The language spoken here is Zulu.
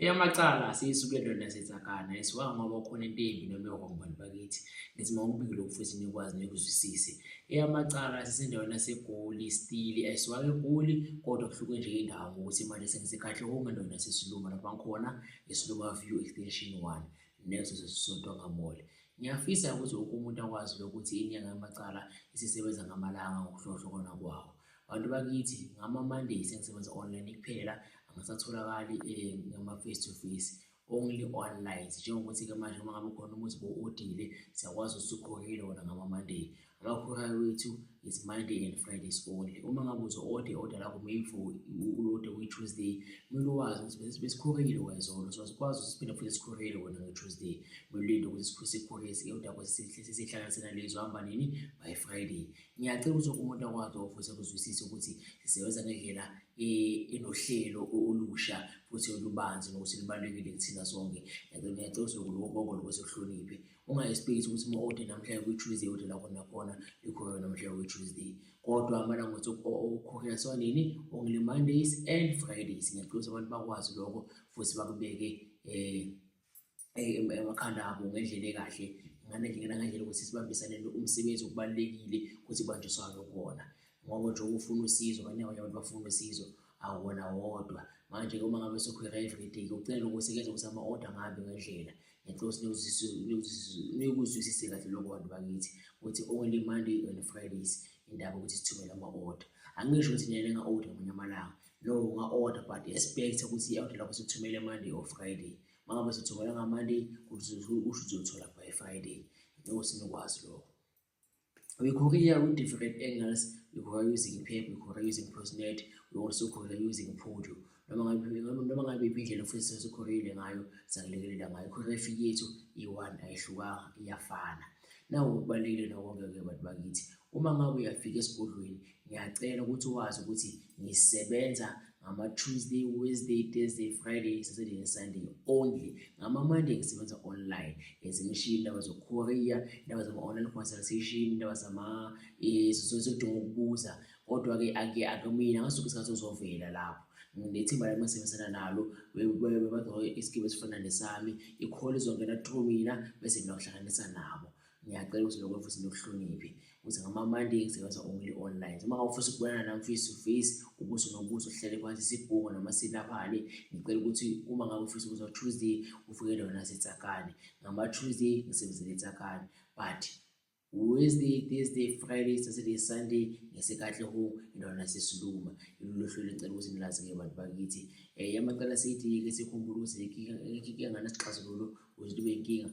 Eyamacala siyisukele lona sethakana esiwa ngoba khona into embi noma yokubantu bakithi ngithi mawubikile futhi nikwazi nikuzwisise. Eyamacala sisendaweni yaseGoli still ayisiwake eGoli kodwa kuhluke nje indawo ngokuthi manje sengisekahle endaweni yaseSiluma lapha ngikhona eSiluma View Extension 1 next sesisodwa Mall. Ngiyafisa ukuthi wonke umuntu akwazi ukuthi inyanga yamacala isisebenza ngamalanga ngokuhlohlokona kwawo. Abantu bakithi ngama-Mondays sengisebenza online kuphela, angisatholakali ngama face to face, only online. Njengokuthi-ke manje uma ngabe khona umuthi bo-odile siyakwazi ukuthi ukhokhelwe wona ngama-Monday. Amakhokhayo wethu is Monday and Fridays only. Uma ngabe uzo-order lakho maybe for u-order we-Tuesday, kumele wazi ukuthi besikhokhile wezolo, so sikwazi ukuthi siphinde futhi sikhokhele wona nge-Tuesday. Kumele ukuthi sikhokhele kodwa sihlanganise nalezo hamba nini by Friday. Ngiyacela ukuthi umuntu akwazi futhi ukuzwisisa ukuthi sisebenza ngendlela enohlelo olusha futhi olubanzi nokuthi libalulekile kuthina sonke. Ngiyacela ukuthi lokho lokuhloniphe. Unga-expect ukuthi uma-order namhlanje kwi-Tuesday order lakho nakhona likhona namhlanje kwi-Tuesday. Kodwa amalanga ukuthi ukhokhela sona nini only Mondays and Fridays. Ngiyacela ukuthi abantu bakwazi lokho futhi bakubeke emakhanda abo ngendlela ekahle, ngendlela ukuthi sibambisane umsebenzi okubalekile ukuthi banjiswane ukona. Ngoba nje ufuna usizo kanye abantu bafuna usizo awona wodwa. Manje uma ngabe sokhwela everyday ucela ukusebenza ukuthi ama-order ngabe ngendlela. Ngiyacela ukuthi nikuzwisise kahle lokho bantu bakithi ukuthi only Monday and Fridays indaba ukuthi sithumele ama-order. Angisho ukuthi nina nga-order ngamanye amalanga, no, unga-order but expect ukuthi i-order lakho sithumele Monday or Friday. Uma ngabe sithumela nga-Monday usho uzothola by Friday. Ngeke nikwazi lokho. We courier with different angles. We courier using PEP, we courier using PostNet, we also courier using Podio. Noma ngabe indlela futhi sesicourier ngayo sangilekelela ngayo. Courier fee yethu i-1 ayihlukanga, iyafana. Nawu kubalekile nawonke-ke abantu bakithi. Uma ngabe uyafika esigodlweni, ngiyacela ukuthi wazi ukuthi ngisebenza ngama-Tuesday, Wednesday, Thursday, Friday, Saturday and Sunday only. Ngama-Monday ngisebenza online. Ngisho indaba zokucourier, indaba zama-online consultation, indaba zokudinga ukubuza. Kodwa-ke akumina ngasuke isikhathi uzovela lapho. Nethimba lami ngisebenzisana nalo bebadla isigaba esifana nesami, ikhole izongena through mina bese ngiyohlanganisa nabo. Ngiyacela ukuthi lokho futhi nikuhloniphe ukuthi ngama-Monday ngisebenza only online. Uma ngawufisa ukubonana nami face to face, ubuso nobuso uhlele phansi sibhunga noma silaphane, ngicela ukuthi uma ngabe ufisa ukuza Tuesday ufike lona sethakane. Ngama-Tuesday ngisebenzela ethakane, but Wednesday, Thursday, Friday, Saturday, Sunday ngisekahle lona sesiluma. Ilolu hlelo ngicela ukuthi nilazi-ke bantu bakithi. Yamacala sithi-ke sikhumbule ukuthi inkinga nganasixazululo ukuthi kube inkinga